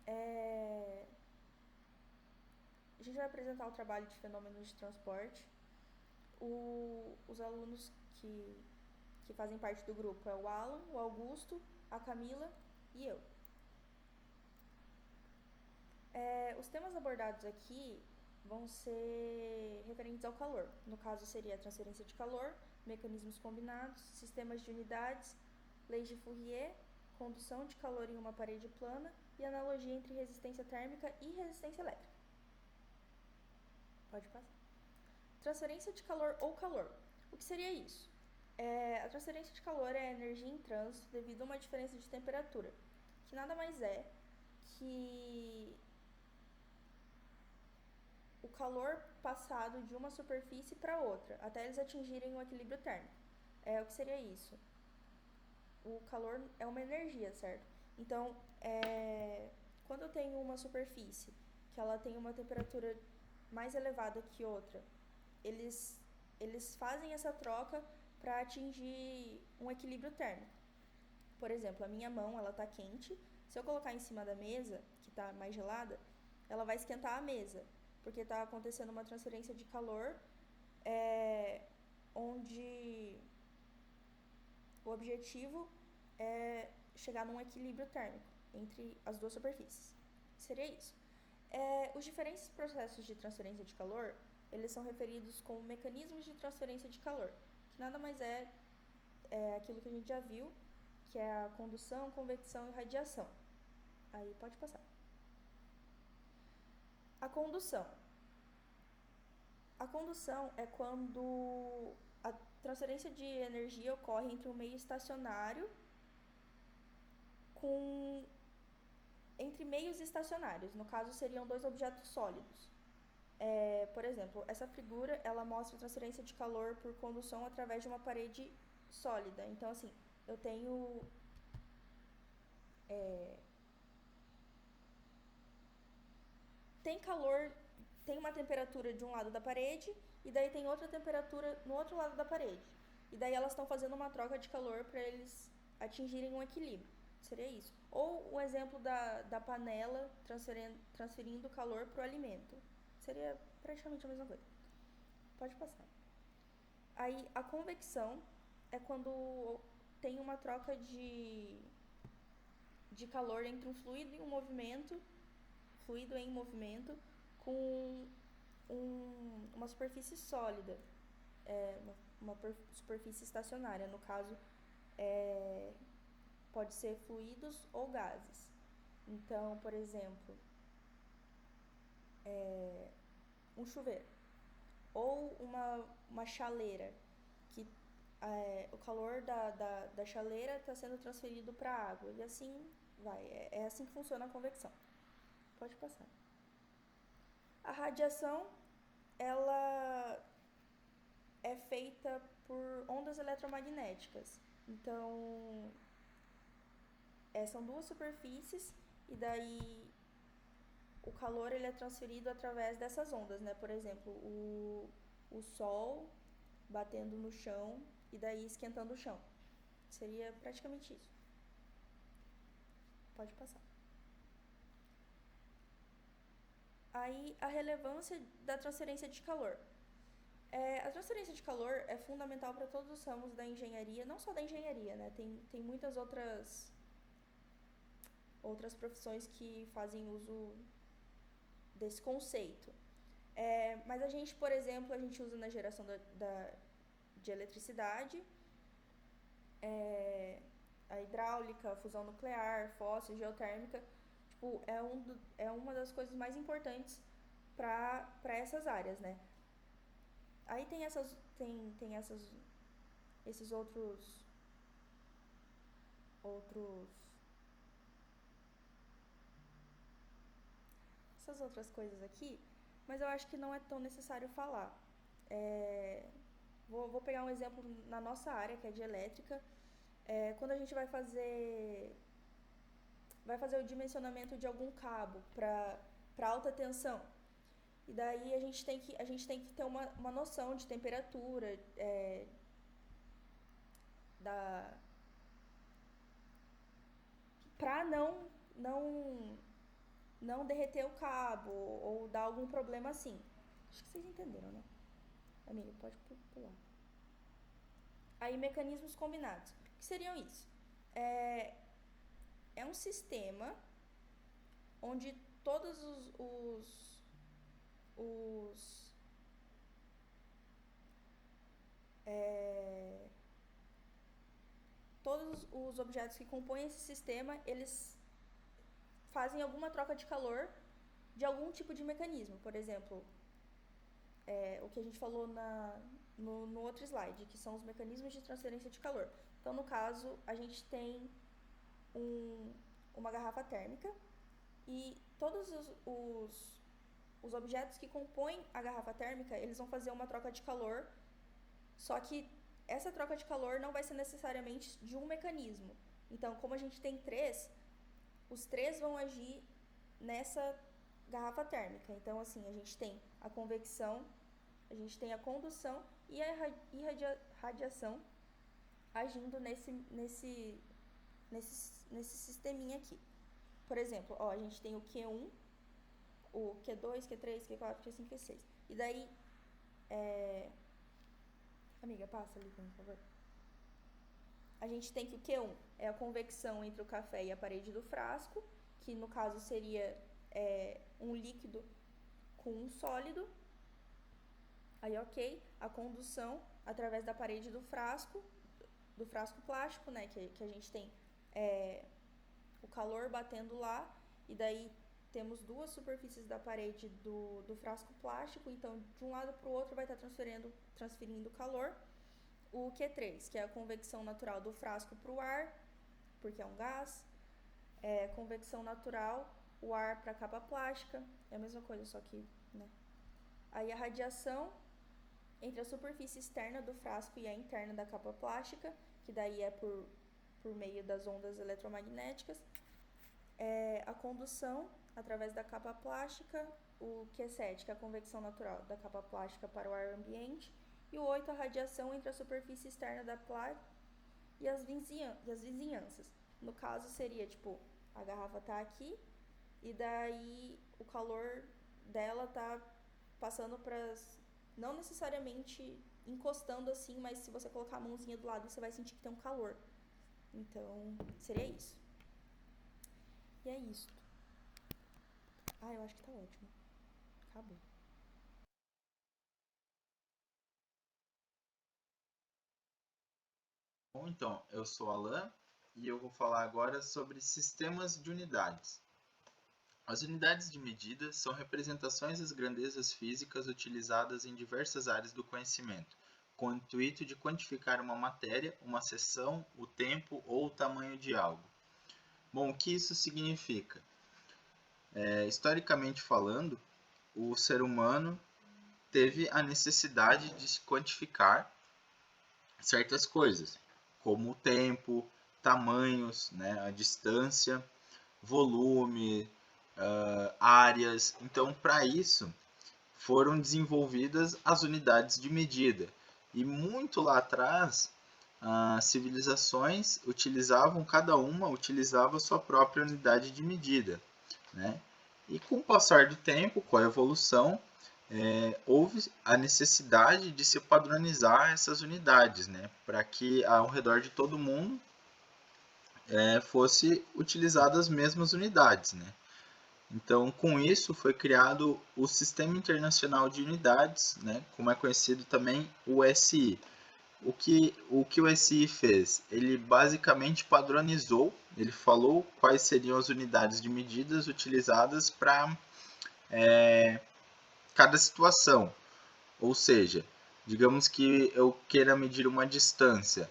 A gente vai apresentar o trabalho de fenômenos de transporte. Os alunos que fazem parte do grupo é o Alan, o Augusto, a Camila e eu. Os temas abordados aqui vão ser referentes ao calor. No caso, seria a transferência de calor, mecanismos combinados, sistemas de unidades, leis de Fourier, condução de calor em uma parede plana e analogia entre resistência térmica e resistência elétrica. Pode passar. Transferência de calor ou calor. O que seria isso? A transferência de calor é a energia em trânsito devido a uma diferença de temperatura, que nada mais é que o calor passado de uma superfície para outra, até eles atingirem o equilíbrio térmico. O que seria isso? O calor é uma energia, certo? Então, quando eu tenho uma superfície que ela tem uma temperatura mais elevada que outra, eles fazem essa troca para atingir um equilíbrio térmico. Por exemplo, a minha mão ela está quente. Se eu colocar em cima da mesa, que está mais gelada, ela vai esquentar a mesa, porque está acontecendo uma transferência de calor, onde o objetivo é chegar num equilíbrio térmico entre as duas superfícies. Seria isso. Os diferentes processos de transferência de calor, eles são referidos como mecanismos de transferência de calor, que nada mais é aquilo que a gente já viu, que é a condução, convecção e radiação. Aí pode passar. A condução. A condução é quando a transferência de energia ocorre entre um meio estacionário entre meios estacionários. No caso, seriam dois objetos sólidos. Por exemplo, essa figura ela mostra a transferência de calor por condução através de uma parede sólida. Então, assim, eu tenho tem calor, tem uma temperatura de um lado da parede e daí tem outra temperatura no outro lado da parede. E daí elas estão fazendo uma troca de calor para eles atingirem um equilíbrio. Seria isso. Ou o exemplo da panela transferindo calor para o alimento. Seria praticamente a mesma coisa. Pode passar. Aí a convecção é quando tem uma troca de calor entre um fluido em movimento com uma superfície sólida, uma superfície estacionária. No caso, pode ser fluidos ou gases. Então, por exemplo, um chuveiro ou uma chaleira, que o calor da chaleira está sendo transferido para a água e assim vai. É assim que funciona a convecção. Pode passar. A radiação, ela é feita por ondas eletromagnéticas. Então, são duas superfícies e daí o calor ele é transferido através dessas ondas, né? Por exemplo, o sol batendo no chão e daí esquentando o chão. Seria praticamente isso. Pode passar. Aí, a relevância da transferência de calor. A transferência de calor é fundamental para todos os ramos da engenharia, não só da engenharia, né? Tem muitas outras profissões que fazem uso desse conceito. Mas a gente, por exemplo, a gente usa na geração de eletricidade, a hidráulica, a fusão nuclear, fóssil, geotérmica. Tipo, é uma das coisas mais importantes para essas áreas, né? Aí tem esses outros essas outras coisas aqui, mas eu acho que não é tão necessário falar. Vou pegar um exemplo na nossa área, que é de elétrica. Quando a gente vai fazer o dimensionamento de algum cabo para alta tensão, e daí a gente tem que ter uma noção de temperatura, para não não derreter o cabo ou dar algum problema assim. Acho que vocês entenderam, né? Amiga, pode pular. Aí, mecanismos combinados. O que seriam isso? É um sistema onde todos os todos os objetos que compõem esse sistema, eles fazem alguma troca de calor de algum tipo de mecanismo. Por exemplo, o que a gente falou no outro slide, que são os mecanismos de transferência de calor. Então, no caso, a gente tem uma garrafa térmica e todos os objetos que compõem a garrafa térmica, eles vão fazer uma troca de calor, só que essa troca de calor não vai ser necessariamente de um mecanismo. Então, como a gente tem três, os três vão agir nessa garrafa térmica. Então, assim, a gente tem a convecção, a gente tem a condução e a irradiação agindo nesse sisteminha aqui. Por exemplo, ó, a gente tem o Q1, o Q2, Q3, Q4, Q5, Q6. E daí, amiga, passa ali, por favor. A gente tem que o Q1 é a convecção entre o café e a parede do frasco, que no caso seria um líquido com um sólido. Aí, ok, a condução através da parede do frasco plástico, né, que a gente tem o calor batendo lá, e daí temos duas superfícies da parede do frasco plástico, então de um lado para o outro vai estar transferindo calor. O Q3, que é a convecção natural do frasco para o ar, porque é um gás. Convecção natural, o ar para a capa plástica, é a mesma coisa, só que, né? Aí a radiação entre a superfície externa do frasco e a interna da capa plástica, que daí é por meio das ondas eletromagnéticas. A condução através da capa plástica, o Q7, que é a convecção natural da capa plástica para o ar ambiente, e o 8, a radiação entre a superfície externa da placa e as vizinhanças. No caso, seria, tipo, a garrafa tá aqui, e daí o calor dela tá passando para... Não necessariamente encostando assim, mas se você colocar a mãozinha do lado, você vai sentir que tem um calor. Então, seria isso. E é isso. Eu acho que tá ótimo. Acabou. Bom, então, eu sou Alan e eu vou falar agora sobre sistemas de unidades. As unidades de medida são representações das grandezas físicas utilizadas em diversas áreas do conhecimento, com o intuito de quantificar uma matéria, uma seção, o tempo ou o tamanho de algo. Bom, o que isso significa? Historicamente falando, o ser humano teve a necessidade de se quantificar certas coisas, como o tempo, tamanhos, né, a distância, volume, áreas. Então, para isso, foram desenvolvidas as unidades de medida. E muito lá atrás, as civilizações utilizavam, cada uma utilizava a sua própria unidade de medida, né? E com o passar do tempo, com a evolução, houve a necessidade de se padronizar essas unidades, né? Para que ao redor de todo mundo fosse utilizadas as mesmas unidades, né? Então, com isso, foi criado o Sistema Internacional de Unidades, né, como é conhecido também o SI. O que o SI fez? Ele basicamente padronizou, ele falou quais seriam as unidades de medidas utilizadas para cada situação. Ou seja, digamos que eu queira medir uma distância.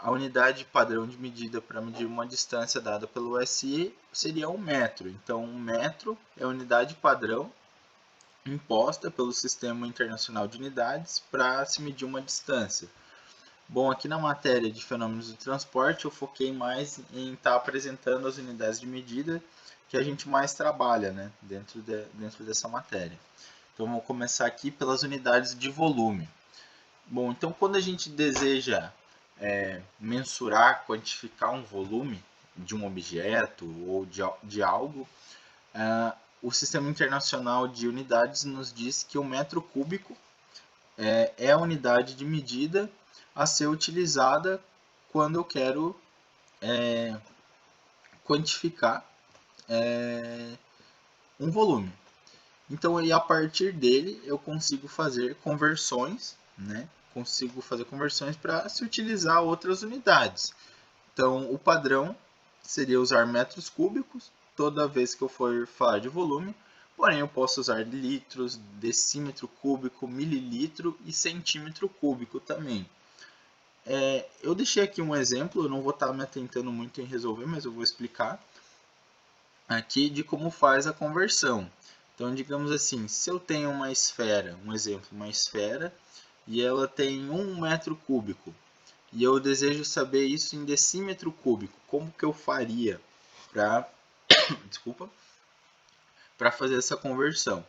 A unidade padrão de medida para medir uma distância dada pelo SI seria 1 metro. Então, 1 metro é a unidade padrão imposta pelo Sistema Internacional de Unidades para se medir uma distância. Bom, aqui na matéria de fenômenos do transporte, eu foquei mais em estar apresentando as unidades de medida que a gente mais trabalha, né, dentro dessa matéria. Então, vamos começar aqui pelas unidades de volume. Bom, então quando a gente deseja mensurar, quantificar um volume de um objeto ou de algo, o Sistema Internacional de Unidades nos diz que o metro cúbico é a unidade de medida a ser utilizada quando eu quero quantificar um volume. Então, aí, a partir dele, eu consigo fazer conversões, né? Consigo fazer conversões para se utilizar outras unidades. Então, o padrão seria usar metros cúbicos toda vez que eu for falar de volume, porém eu posso usar litros, decímetro cúbico, mililitro e centímetro cúbico também. Eu deixei aqui um exemplo, eu não vou estar me atentando muito em resolver, mas eu vou explicar aqui de como faz a conversão. Então, digamos assim, se eu tenho uma esfera, um exemplo, uma esfera, e ela tem 1 metro cúbico, e eu desejo saber isso em decímetro cúbico, como que eu faria para para fazer essa conversão?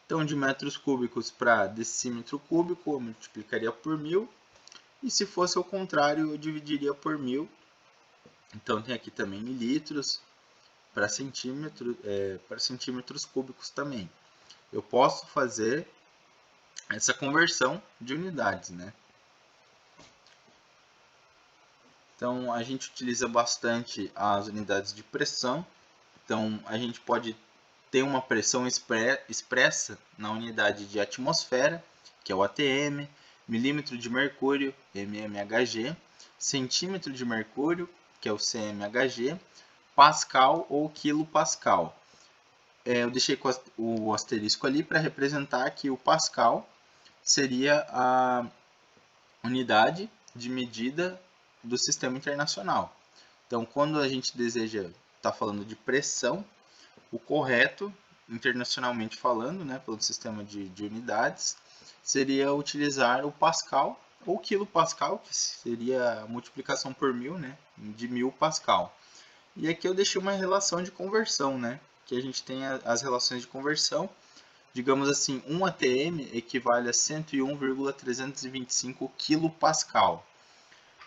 Então, de metros cúbicos para decímetro cúbico, eu multiplicaria por 1000, e se fosse ao contrário, eu dividiria por 1000. Então, tem aqui também em litros, para centímetros cúbicos também. Eu posso fazer essa conversão de unidades, né? Então, a gente utiliza bastante as unidades de pressão. Então, a gente pode ter uma pressão expressa na unidade de atmosfera, que é o ATM, milímetro de mercúrio, mmHg, centímetro de mercúrio, que é o CMHg, pascal ou quilopascal. Eu deixei o asterisco ali para representar que o pascal seria a unidade de medida do sistema internacional. Então, quando a gente deseja estar falando de pressão, o correto, internacionalmente falando, né, pelo sistema de unidades, seria utilizar o pascal ou quilopascal, que seria a multiplicação por 1000, né, de 1000 pascal. E aqui eu deixei uma relação de conversão, né, que a gente tem as relações de conversão. Digamos assim, 1 atm equivale a 101,325 kPa.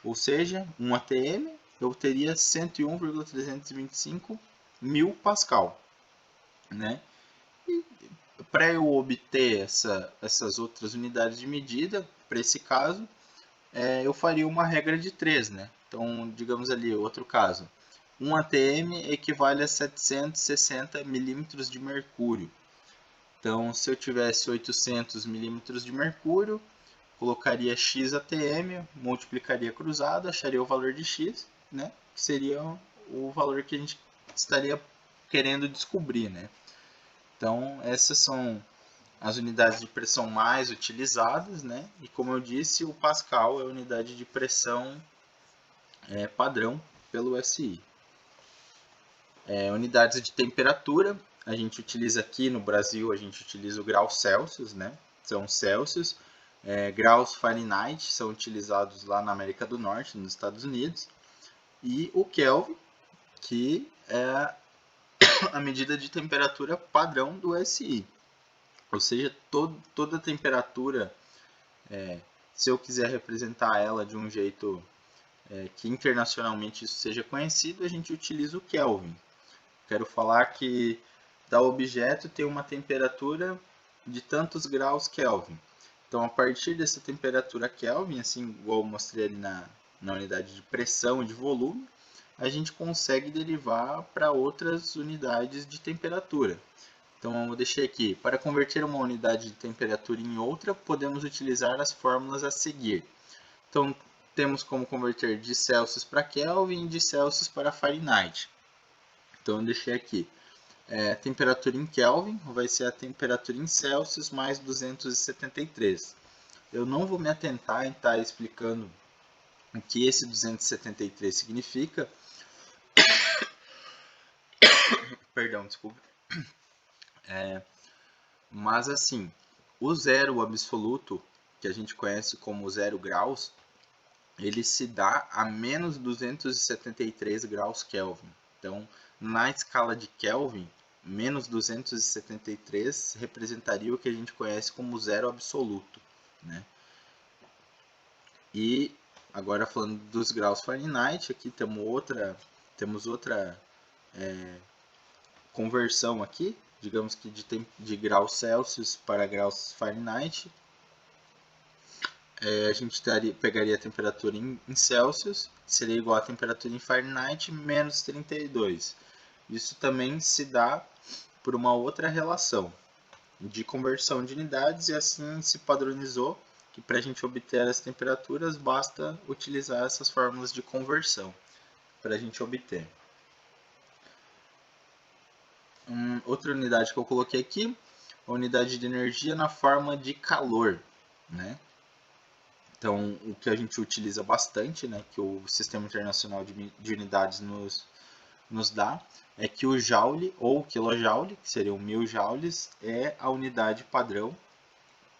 Ou seja, 1 atm eu teria 101,325 mil pascal, né? E para eu obter essas outras unidades de medida, para esse caso, eu faria uma regra de 3, né? Então, digamos ali, outro caso. 1 atm equivale a 760 milímetros de mercúrio. Então, se eu tivesse 800 milímetros de mercúrio, colocaria x atm, multiplicaria cruzado, acharia o valor de x, né? Que seria o valor que a gente estaria querendo descobrir, né? Então, essas são as unidades de pressão mais utilizadas, né? E como eu disse, o Pascal é a unidade de pressão padrão pelo SI. Unidades de temperatura, a gente utiliza aqui no Brasil, a gente utiliza o grau Celsius, né? São Celsius. Graus Fahrenheit são utilizados lá na América do Norte, nos Estados Unidos. E o Kelvin, que é a medida de temperatura padrão do SI. Ou seja, toda temperatura, se eu quiser representar ela de um jeito que internacionalmente isso seja conhecido, a gente utiliza o Kelvin. Quero falar que tal objeto tem uma temperatura de tantos graus Kelvin. Então, a partir dessa temperatura Kelvin, assim igual eu mostrei ali na unidade de pressão e de volume, a gente consegue derivar para outras unidades de temperatura. Então, eu deixei aqui, para converter uma unidade de temperatura em outra, podemos utilizar as fórmulas a seguir. Então, temos como converter de Celsius para Kelvin e de Celsius para Fahrenheit. Então, eu deixei aqui. A temperatura em Kelvin vai ser a temperatura em Celsius mais 273. Eu não vou me atentar em estar explicando o que esse 273 significa. Perdão, desculpa. Mas assim, o zero absoluto, que a gente conhece como 0 graus, ele se dá a menos 273 graus Kelvin. Então, na escala de Kelvin, menos 273 representaria o que a gente conhece como zero absoluto, né? E agora falando dos graus Fahrenheit, aqui temos outra conversão aqui. digamos que de graus Celsius para graus Fahrenheit, a gente pegaria a temperatura em Celsius, seria igual à temperatura em Fahrenheit menos 32. Isso também se dá por uma outra relação de conversão de unidades, e assim se padronizou que para a gente obter as temperaturas basta utilizar essas fórmulas de conversão para a gente obter. Outra unidade que eu coloquei aqui, a unidade de energia na forma de calor, né? Então, o que a gente utiliza bastante, né, que o Sistema Internacional de Unidades nos dá, é que o joule ou quilojoule, que seriam 1000 joules, é a unidade padrão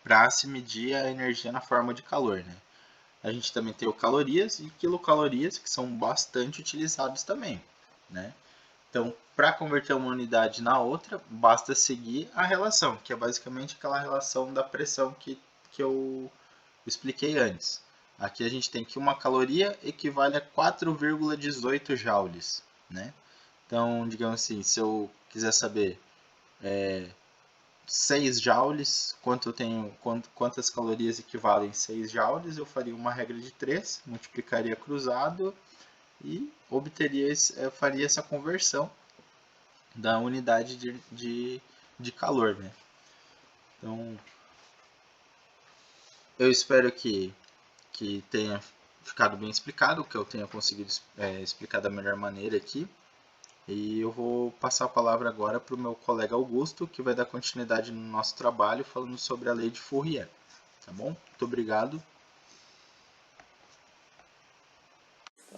para se medir a energia na forma de calor, né? A gente também tem o calorias e quilocalorias, que são bastante utilizados também, né? Então, para converter uma unidade na outra, basta seguir a relação, que é basicamente aquela relação da pressão que eu expliquei antes. Aqui a gente tem que uma caloria equivale a 4,18 joules, né? Então, digamos assim, se eu quiser saber 6 joules, quantas calorias equivalem a 6 joules, eu faria uma regra de 3, multiplicaria cruzado e faria essa conversão da unidade de calor, né? Então, eu espero que tenha ficado bem explicado, que eu tenha conseguido explicar da melhor maneira aqui. E eu vou passar a palavra agora para o meu colega Augusto, que vai dar continuidade no nosso trabalho falando sobre a lei de Fourier. Tá bom? Muito obrigado.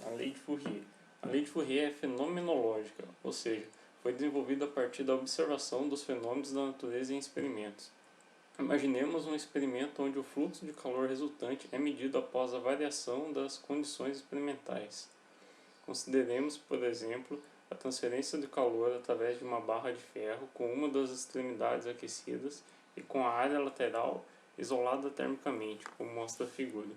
A lei de Fourier. A lei de Fourier é fenomenológica, ou seja, foi desenvolvida a partir da observação dos fenômenos da natureza em experimentos. Imaginemos um experimento onde o fluxo de calor resultante é medido após a variação das condições experimentais. Consideremos, por exemplo, a transferência de calor através de uma barra de ferro com uma das extremidades aquecidas e com a área lateral isolada termicamente, como mostra a figura.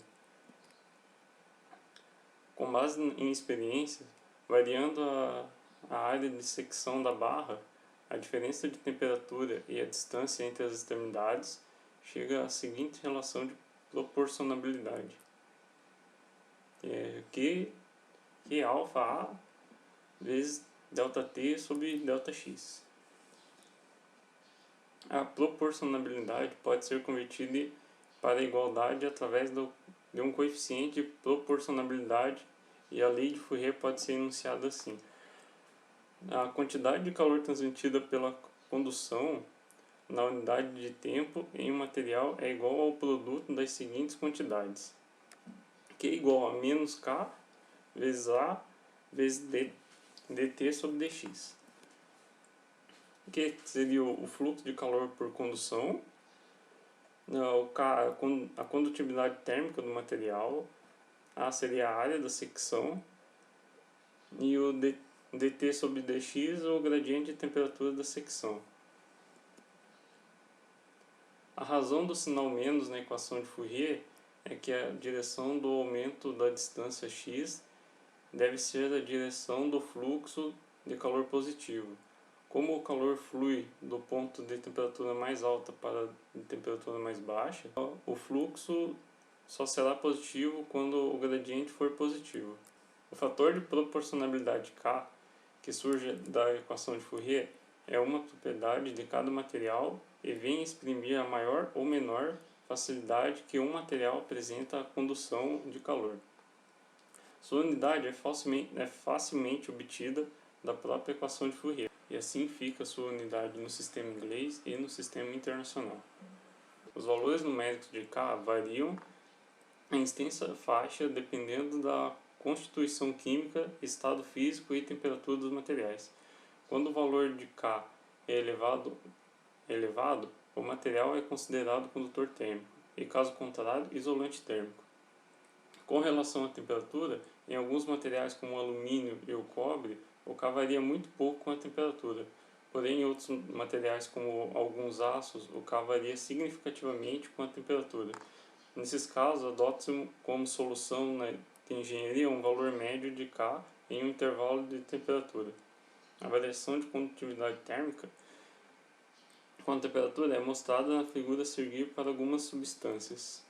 Com base em experiência, variando a área de secção da barra, a diferença de temperatura e a distância entre as extremidades chega à seguinte relação de proporcionalidade. Que alfa A vezes ΔT sobre ΔX. A proporcionalidade pode ser convertida para a igualdade através de um coeficiente de proporcionalidade, e a lei de Fourier pode ser enunciada assim: a quantidade de calor transmitida pela condução na unidade de tempo em um material é igual ao produto das seguintes quantidades, que é igual a menos K vezes A vezes dt sobre dx, que seria o fluxo de calor por condução, a condutividade térmica do material, A seria a área da secção, e o dt sobre dx o gradiente de temperatura da secção. A razão do sinal menos na equação de Fourier é que a direção do aumento da distância x deve ser a direção do fluxo de calor positivo. Como o calor flui do ponto de temperatura mais alta para de temperatura mais baixa, o fluxo só será positivo quando o gradiente for positivo. O fator de proporcionalidade K, que surge da equação de Fourier, é uma propriedade de cada material e vem exprimir a maior ou menor facilidade que um material apresenta à condução de calor. Sua unidade é facilmente obtida da própria equação de Fourier, e assim fica sua unidade no sistema inglês e no sistema internacional. Os valores numéricos de K variam em extensa faixa dependendo da constituição química, estado físico e temperatura dos materiais. Quando o valor de K é elevado, o material é considerado condutor térmico e, caso contrário, isolante térmico. Com relação à temperatura, em alguns materiais como o alumínio e o cobre, o K varia muito pouco com a temperatura. Porém, em outros materiais como alguns aços, o K varia significativamente com a temperatura. Nesses casos, adota-se como solução de engenharia um valor médio de K em um intervalo de temperatura. A variação de condutividade térmica com a temperatura é mostrada na figura a seguir para algumas substâncias.